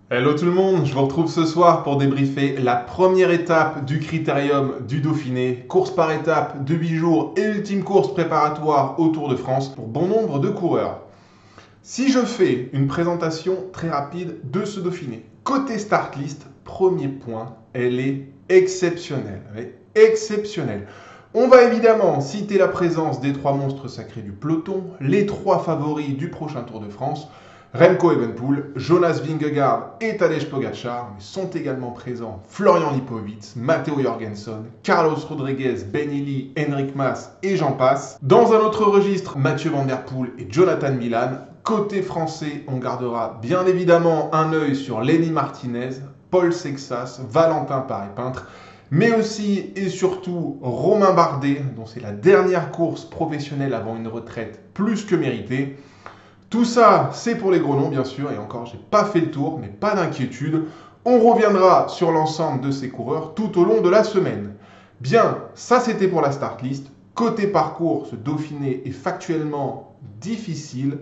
Hello tout le monde, je vous retrouve ce soir pour débriefer la première étape du Critérium du Dauphiné, course par étape de 8 jours et ultime course préparatoire au Tour de France pour bon nombre de coureurs. Si je fais une présentation très rapide de ce Dauphiné, côté start list, premier point, elle est exceptionnelle. Elle est exceptionnelle. On va évidemment citer la présence des trois monstres sacrés du peloton, les trois favoris du prochain Tour de France, Remco Evenepoel, Jonas Vingegaard et Tadej Pogacar, mais sont également présents Florian Lipowitz, Matteo Jorgensen, Carlos Rodriguez, Ben Illy, Enric Mas et j'en passe. Dans un autre registre, Mathieu Van Der Poel et Jonathan Milan. Côté français, on gardera bien évidemment un œil sur Lenny Martinez, Paul Sexas, Valentin Paré-Peintre, mais aussi et surtout Romain Bardet, dont c'est la dernière course professionnelle avant une retraite plus que méritée. Tout ça, c'est pour les gros noms, bien sûr, et encore, j'ai pas fait le tour, mais pas d'inquiétude. On reviendra sur l'ensemble de ces coureurs tout au long de la semaine. Bien, ça c'était pour la start list. Côté parcours, ce Dauphiné est factuellement difficile,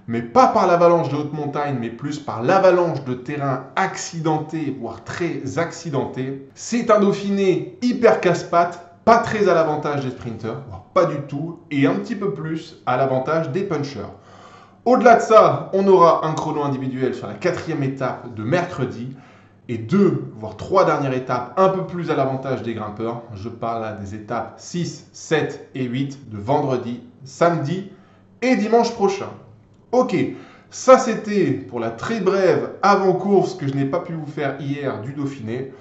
mais pas par l'avalanche de haute montagne, mais plus par l'avalanche de terrain accidenté, voire très accidenté. C'est un Dauphiné hyper casse-pattes, pas très à l'avantage des sprinters, voire pas du tout, et un petit peu plus à l'avantage des punchers. Au-delà de ça, on aura un chrono individuel sur la quatrième étape de mercredi et deux, voire trois dernières étapes un peu plus à l'avantage des grimpeurs. Je parle là des étapes 6, 7 et 8 de vendredi, samedi et dimanche prochain. Ok, ça c'était pour la très brève avant-course que je n'ai pas pu vous faire hier du Dauphiné.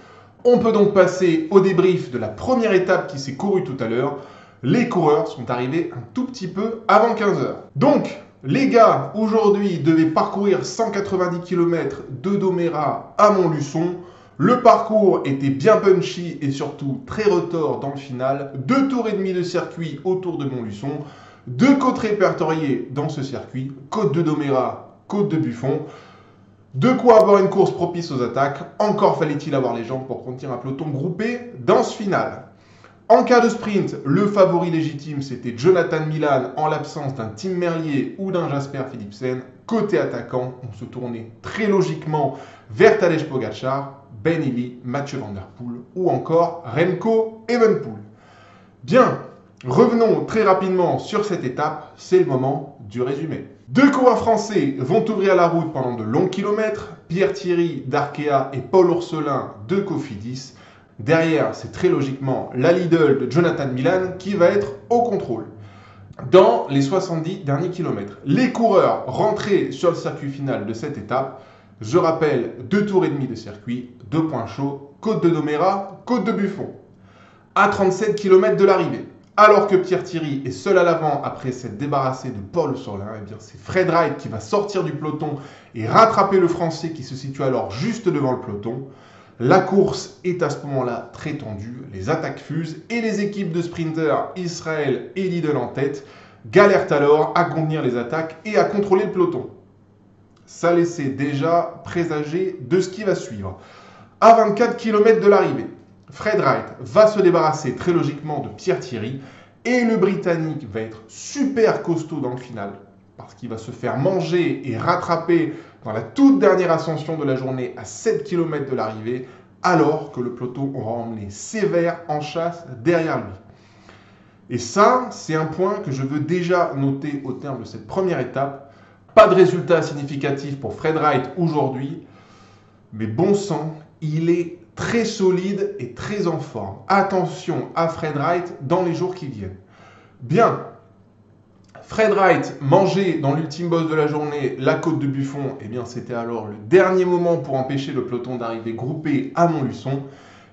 On peut donc passer au débrief de la première étape qui s'est courue tout à l'heure. Les coureurs sont arrivés un tout petit peu avant 15h. Donc, les gars, aujourd'hui, devaient parcourir 190 km de Domérat à Montluçon. Le parcours était bien punchy et surtout très retors dans le final. 2 tours et demi de circuit autour de Montluçon. 2 côtes répertoriées dans ce circuit. Côte de Domérat, côte de Buffon. De quoi avoir une course propice aux attaques. Encore fallait-il avoir les jambes pour contenir un peloton groupé dans ce final. En cas de sprint, le favori légitime, c'était Jonathan Milan en l'absence d'un Tim Merlier ou d'un Jasper Philipsen. Côté attaquant, on se tournait très logiquement vers Tadej Pogacar, Ben Illy, Mathieu Van Der Poel ou encore Remco Evenepoel. Bien, revenons très rapidement sur cette étape, c'est le moment du résumé. 2 coureurs français vont ouvrir la route pendant de longs kilomètres, Pierre Thierry d'Arkea et Paul Orselin de Cofidis. Derrière, c'est très logiquement la Lidl de Jonathan Milan qui va être au contrôle. Dans les 70 derniers kilomètres, les coureurs rentrés sur le circuit final de cette étape, je rappelle 2 tours et demi de circuit, 2 points chauds, côte de Domérat, côte de Buffon. À 37 km de l'arrivée, alors que Pierre Thierry est seul à l'avant après s'être débarrassé de Paul Orselin, eh bien c'est Fred Wright qui va sortir du peloton et rattraper le Français qui se situe alors juste devant le peloton. La course est à ce moment-là très tendue, les attaques fusent et les équipes de sprinters Israël et Lidl en tête galèrent alors à contenir les attaques et à contrôler le peloton. Ça laissait déjà présager de ce qui va suivre. À 24 km de l'arrivée, Fred Wright va se débarrasser très logiquement de Pierre Thierry et le Britannique va être super costaud dans le final parce qu'il va se faire manger et rattraper dans la toute dernière ascension de la journée à 7 km de l'arrivée, alors que le peloton aura emmené sévère en chasse derrière lui. Et ça, c'est un point que je veux déjà noter au terme de cette première étape. Pas de résultat significatif pour Fred Wright aujourd'hui, mais bon sang, il est très solide et très en forme. Attention à Fred Wright dans les jours qui viennent. Bien, Fred Wright mangeait dans l'ultime boss de la journée la côte de Buffon, et bien c'était alors le dernier moment pour empêcher le peloton d'arriver groupé à Montluçon.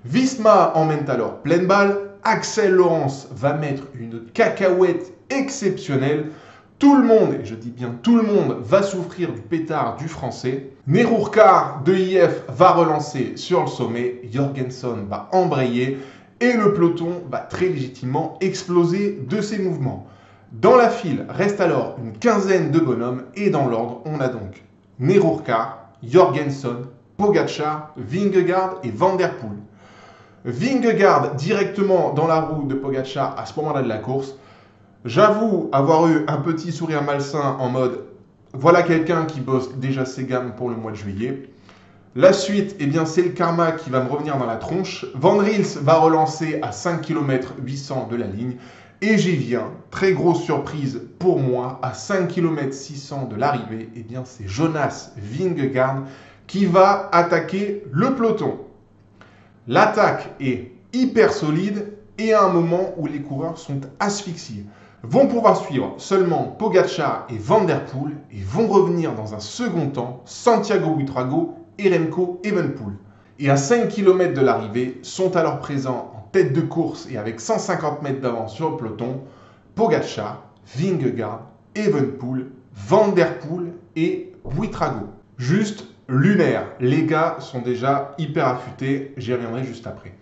Visma emmène alors pleine balle, Axel Laurence va mettre une cacahuète exceptionnelle. Tout le monde, et je dis bien tout le monde, va souffrir du pétard du français. Nerourkar de IF va relancer sur le sommet, Jorgensen va embrayer et le peloton va très légitimement exploser de ses mouvements. Dans la file reste alors une quinzaine de bonhommes et dans l'ordre, on a donc Nerourkar, Jorgensen, Pogacar, Vingegaard et Van Der Poel. Vingegaard directement dans la roue de Pogacar à ce moment-là de la course. J'avoue avoir eu un petit sourire malsain en mode voilà quelqu'un qui bosse déjà ses gammes pour le mois de juillet. La suite, eh bien, c'est le karma qui va me revenir dans la tronche. Van Riels va relancer à 5 km 800 de la ligne. Et j'y viens, très grosse surprise pour moi, à 5 km 600 de l'arrivée, eh bien, c'est Jonas Vingegaard qui va attaquer le peloton. L'attaque est hyper solide et à un moment où les coureurs sont asphyxiés. Vont pouvoir suivre seulement Pogačar et Van der Poel et vont revenir dans un second temps Santiago Buitrago et Remco Evenepoel. Et à 5 km de l'arrivée sont alors présents en tête de course et avec 150 mètres d'avance sur le peloton Pogačar, Vingegaard, Evenepoel, Van der Poel et Buitrago. Juste lunaire, les gars sont déjà hyper affûtés, j'y reviendrai juste après.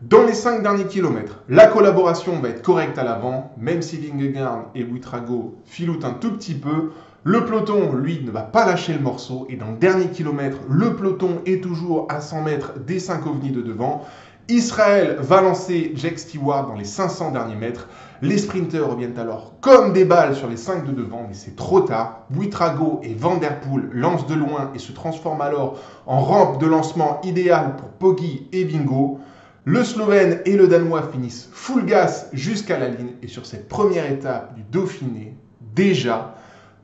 Dans les 5 derniers kilomètres, la collaboration va être correcte à l'avant, même si Vingegaard et Buitrago filoutent un tout petit peu. Le peloton, lui, ne va pas lâcher le morceau et dans le dernier kilomètre, le peloton est toujours à 100 mètres des 5 ovnis de devant. Israël va lancer Jake Stewart dans les 500 derniers mètres. Les sprinteurs reviennent alors comme des balles sur les 5 de devant, mais c'est trop tard. Buitrago et Van der Poel lancent de loin et se transforment alors en rampe de lancement idéale pour Poggi et Vingo. Le Slovène et le Danois finissent full gas jusqu'à la ligne et sur cette première étape du Dauphiné, déjà,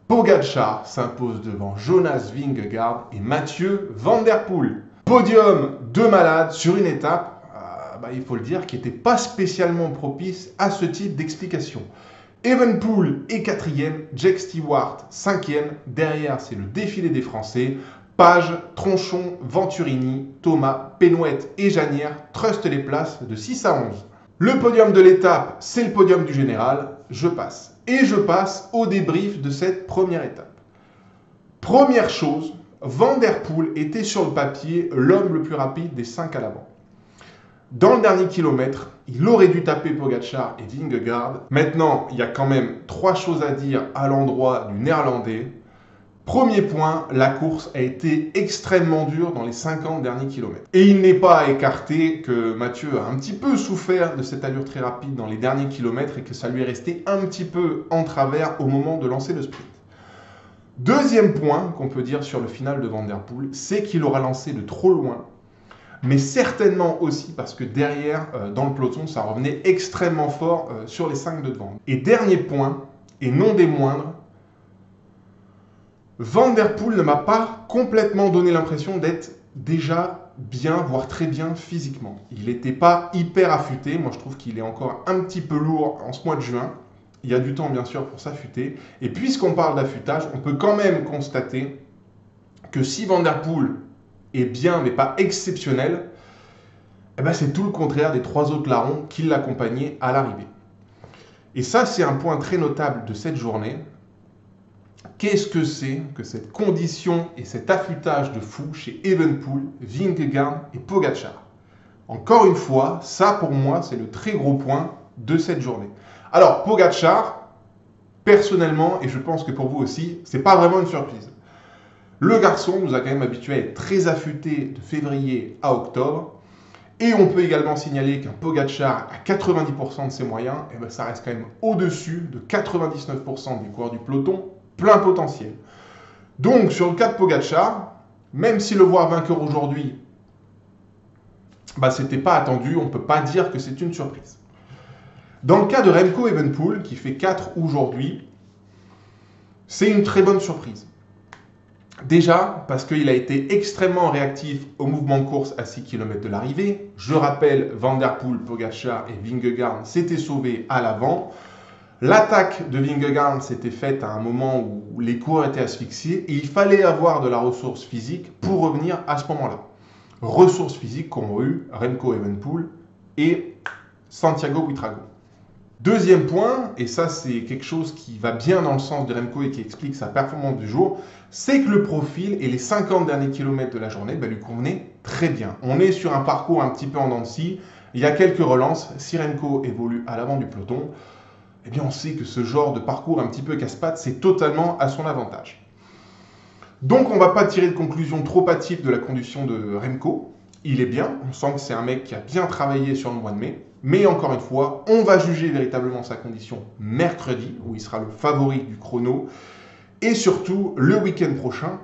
Pogačar s'impose devant Jonas Vingegaard et Mathieu Van der Poel. Podium de malade sur une étape, il faut le dire, qui n'était pas spécialement propice à ce type d'explication. Evenepoel est 4e, Jake Stewart 5e, derrière c'est le défilé des Français. Page, Tronchon, Venturini, Thomas, Penouette et Janière trustent les places de 6 à 11. Le podium de l'étape, c'est le podium du général. Je passe. Et je passe au débrief de cette première étape. Première chose, Van der Poel était sur le papier l'homme le plus rapide des 5 à l'avant. Dans le dernier kilomètre, il aurait dû taper Pogačar et Vingegaard. Maintenant, il y a quand même 3 choses à dire à l'endroit du néerlandais. Premier point, la course a été extrêmement dure dans les 50 derniers kilomètres. Et il n'est pas à écarter que Mathieu a un petit peu souffert de cette allure très rapide dans les derniers kilomètres et que ça lui est resté un petit peu en travers au moment de lancer le sprint. Deuxième point qu'on peut dire sur le final de Van der Poel, c'est qu'il aura lancé de trop loin, mais certainement aussi parce que derrière, dans le peloton, ça revenait extrêmement fort sur les 5 de devant. Et dernier point, et non des moindres, Van der Poel ne m'a pas complètement donné l'impression d'être déjà bien, voire très bien physiquement. Il n'était pas hyper affûté. Moi, je trouve qu'il est encore un petit peu lourd en ce mois de juin. Il y a du temps, bien sûr, pour s'affûter. Et puisqu'on parle d'affûtage, on peut quand même constater que si Van der Poel est bien, mais pas exceptionnel, eh ben, c'est tout le contraire des 3 autres larrons qui l'accompagnaient à l'arrivée. Et ça, c'est un point très notable de cette journée. Qu'est-ce que c'est que cette condition et cet affûtage de fou chez Evenepoel, Vingegaard et Pogačar? Encore une fois, ça pour moi, c'est le très gros point de cette journée. Alors, Pogačar, personnellement, et je pense que pour vous aussi, c'est pas vraiment une surprise. Le garçon nous a quand même habitués à être très affûté de février à octobre. Et on peut également signaler qu'un Pogačar à 90% de ses moyens, eh ben, ça reste quand même au-dessus de 99% des coureurs du peloton, plein potentiel. Donc, sur le cas de Pogačar, même si le voir vainqueur aujourd'hui, c'était pas attendu, on ne peut pas dire que c'est une surprise. Dans le cas de Remco Evenepoel, qui fait 4 aujourd'hui, c'est une très bonne surprise. Déjà, parce qu'il a été extrêmement réactif au mouvement de course à 6 km de l'arrivée. Je rappelle, Van der Poel, Pogačar et Vingegaard s'étaient sauvés à l'avant. L'attaque de Vingegaard s'était faite à un moment où les coureurs étaient asphyxiés et il fallait avoir de la ressource physique pour revenir à ce moment-là. Ressources physiques qu'ont eu Remco Evenepoel et Santiago Buitrago. Deuxième point, et ça c'est quelque chose qui va bien dans le sens de Remco et qui explique sa performance du jour, c'est que le profil et les 50 derniers kilomètres de la journée lui convenaient très bien. On est sur un parcours un petit peu en dents de scie, il y a quelques relances, si Remco évolue à l'avant du peloton, eh bien on sait que ce genre de parcours un petit peu casse-pattes, c'est totalement à son avantage. Donc on ne va pas tirer de conclusion trop hâtive de la condition de Remco. Il est bien, on sent que c'est un mec qui a bien travaillé sur le mois de mai. Mais encore une fois, on va juger véritablement sa condition mercredi, où il sera le favori du chrono. Et surtout, le week-end prochain,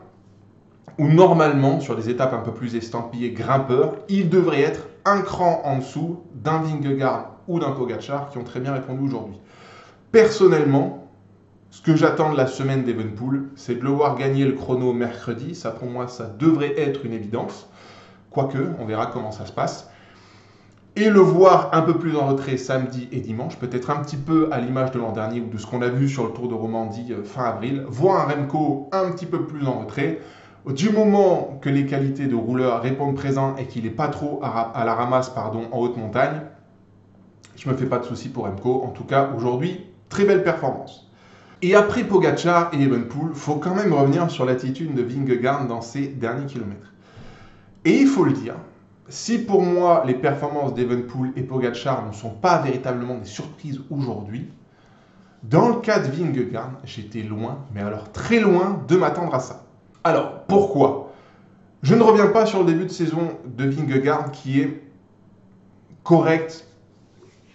où normalement, sur des étapes un peu plus estampillées grimpeurs, il devrait être un cran en dessous d'un Vingegaard ou d'un Pogačar qui ont très bien répondu aujourd'hui. Personnellement, ce que j'attends de la semaine d'Evenepoel, c'est de le voir gagner le chrono mercredi. Ça, pour moi, ça devrait être une évidence. Quoique, on verra comment ça se passe. Et le voir un peu plus en retrait samedi et dimanche, peut-être un petit peu à l'image de l'an dernier ou de ce qu'on a vu sur le Tour de Romandie fin avril, voir un Remco un petit peu plus en retrait. Du moment que les qualités de rouleur répondent présent et qu'il n'est pas trop à la ramasse en haute montagne, je ne me fais pas de soucis pour Remco. En tout cas, aujourd'hui, très belle performance. Et après Pogačar et Evenepoel, il faut quand même revenir sur l'attitude de Vingegaard dans ses derniers kilomètres. Et il faut le dire, si pour moi les performances d'Evenepoel et Pogačar ne sont pas véritablement des surprises aujourd'hui, dans le cas de Vingegaard, j'étais loin, mais alors très loin de m'attendre à ça. Alors, pourquoi ? Je ne reviens pas sur le début de saison de Vingegaard qui est correct,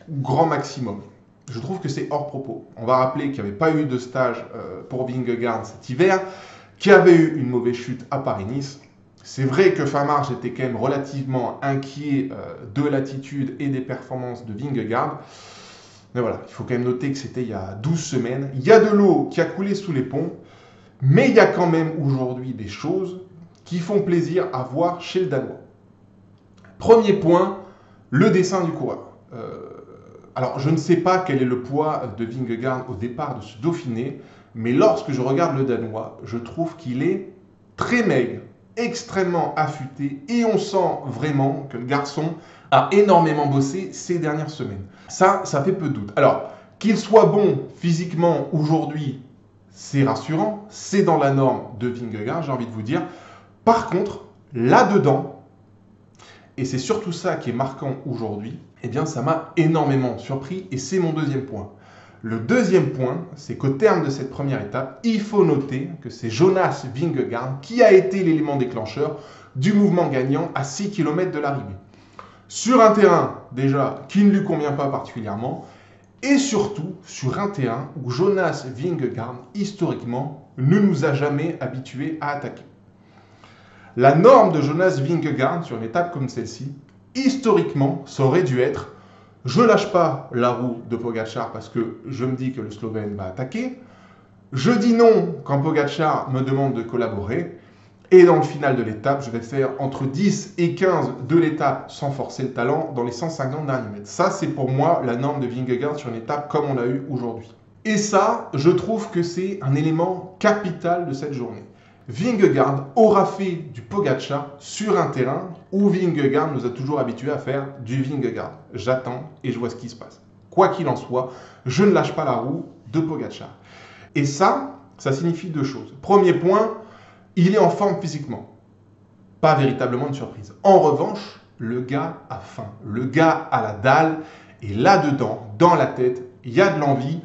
grand maximum. Je trouve que c'est hors propos. On va rappeler qu'il n'y avait pas eu de stage pour Vingegaard cet hiver, qu'il y avait eu une mauvaise chute à Paris-Nice. C'est vrai que fin mars, j'étais quand même relativement inquiet de l'attitude et des performances de Vingegaard. Mais voilà, il faut quand même noter que c'était il y a 12 semaines. Il y a de l'eau qui a coulé sous les ponts, mais il y a quand même aujourd'hui des choses qui font plaisir à voir chez le Danois. Premier point, le dessin du coureur. Alors, je ne sais pas quel est le poids de Vingegaard au départ de ce Dauphiné, mais lorsque je regarde le Danois, je trouve qu'il est très maigre, extrêmement affûté, et on sent vraiment que le garçon a énormément bossé ces dernières semaines. Ça fait peu de doute. Alors, qu'il soit bon physiquement aujourd'hui, c'est rassurant, c'est dans la norme de Vingegaard, j'ai envie de vous dire. Par contre, là-dedans, et c'est surtout ça qui est marquant aujourd'hui, eh bien ça m'a énormément surpris et c'est mon deuxième point. Le deuxième point, c'est qu'au terme de cette première étape, il faut noter que c'est Jonas Vingegaard qui a été l'élément déclencheur du mouvement gagnant à 6 km de l'arrivée. Sur un terrain, déjà, qui ne lui convient pas particulièrement, et surtout sur un terrain où Jonas Vingegaard, historiquement, ne nous a jamais habitués à attaquer. La norme de Jonas Vingegaard sur une étape comme celle-ci, historiquement, ça aurait dû être « je lâche pas la roue de Pogačar parce que je me dis que le Slovène va attaquer, je dis non quand Pogačar me demande de collaborer, et dans le final de l'étape, je vais faire entre 10 et 15 de l'étape sans forcer le talent dans les 150 derniers mètres. » Ça, c'est pour moi la norme de Vingegaard sur une étape comme on l'a eu aujourd'hui. Et ça, je trouve que c'est un élément capital de cette journée. Vingegaard aura fait du Pogačar sur un terrain où Vingegaard nous a toujours habitués à faire du Vingegaard. J'attends et je vois ce qui se passe. Quoi qu'il en soit, je ne lâche pas la roue de Pogačar. Et ça signifie deux choses. Premier point, il est en forme physiquement. Pas véritablement une surprise. En revanche, le gars a faim. Le gars a la dalle. Et là-dedans, dans la tête, il y a de l'envie.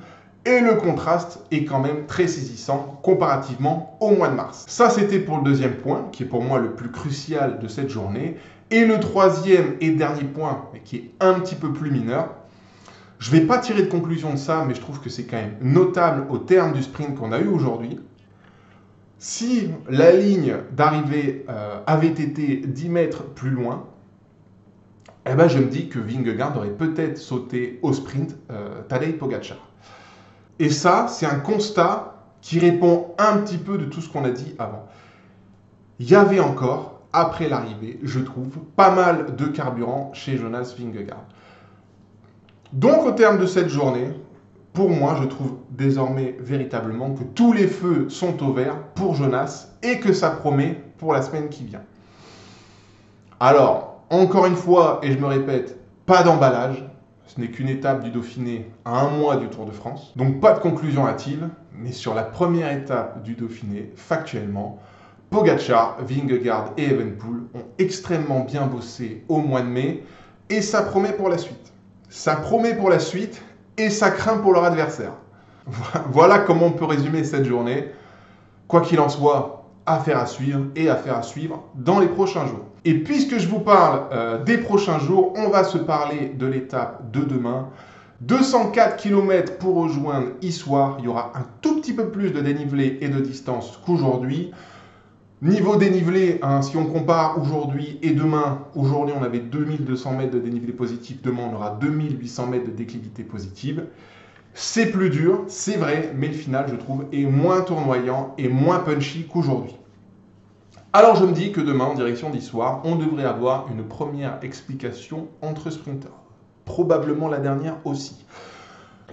Et le contraste est quand même très saisissant comparativement au mois de mars. Ça, c'était pour le deuxième point, qui est pour moi le plus crucial de cette journée. Et le troisième et dernier point, qui est un petit peu plus mineur, je ne vais pas tirer de conclusion de ça, mais je trouve que c'est quand même notable au terme du sprint qu'on a eu aujourd'hui. Si la ligne d'arrivée avait été 10 mètres plus loin, eh ben je me dis que Vingegaard aurait peut-être sauté au sprint Tadej Pogačar. Et ça, c'est un constat qui répond un petit peu de tout ce qu'on a dit avant. Il y avait encore, après l'arrivée, je trouve, pas mal de carburant chez Jonas Vingegaard. Donc, au terme de cette journée, pour moi, je trouve désormais véritablement que tous les feux sont au vert pour Jonas et que ça promet pour la semaine qui vient. Alors, encore une fois, et je me répète, pas d'emballage. Ce n'est qu'une étape du Dauphiné à un mois du Tour de France. Donc pas de conclusion hâtive, mais sur la première étape du Dauphiné, factuellement, Pogačar, Vingegaard et Evenepoel ont extrêmement bien bossé au mois de mai et ça promet pour la suite. Ça promet pour la suite et ça craint pour leur adversaire. Voilà comment on peut résumer cette journée. Quoi qu'il en soit, affaire à suivre et affaire à suivre dans les prochains jours. Et puisque je vous parle des prochains jours, on va se parler de l'étape de demain. 204 km pour rejoindre Issoire. Il y aura un tout petit peu plus de dénivelé et de distance qu'aujourd'hui. Niveau dénivelé, hein, si on compare aujourd'hui et demain, aujourd'hui on avait 2200 mètres de dénivelé positif, demain on aura 2800 mètres de déclivité positive. C'est plus dur, c'est vrai, mais le final, je trouve, est moins tournoyant et moins punchy qu'aujourd'hui. Alors je me dis que demain, en direction d'Issoire, on devrait avoir une première explication entre sprinters. Probablement la dernière aussi.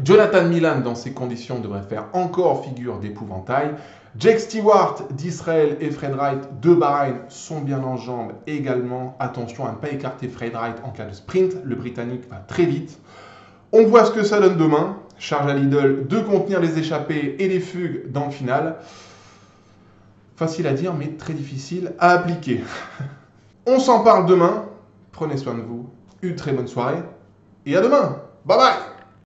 Jonathan Milan, dans ces conditions, devrait faire encore figure d'épouvantail. Jake Stewart d'Israël et Fred Wright de Bahreïn sont bien en jambes également. Attention à ne pas écarter Fred Wright en cas de sprint. Le Britannique va très vite. On voit ce que ça donne demain. Charge à Lidl de contenir les échappées et les fugues dans le final. Facile à dire, mais très difficile à appliquer. On s'en parle demain. Prenez soin de vous. Une très bonne soirée. Et à demain. Bye bye.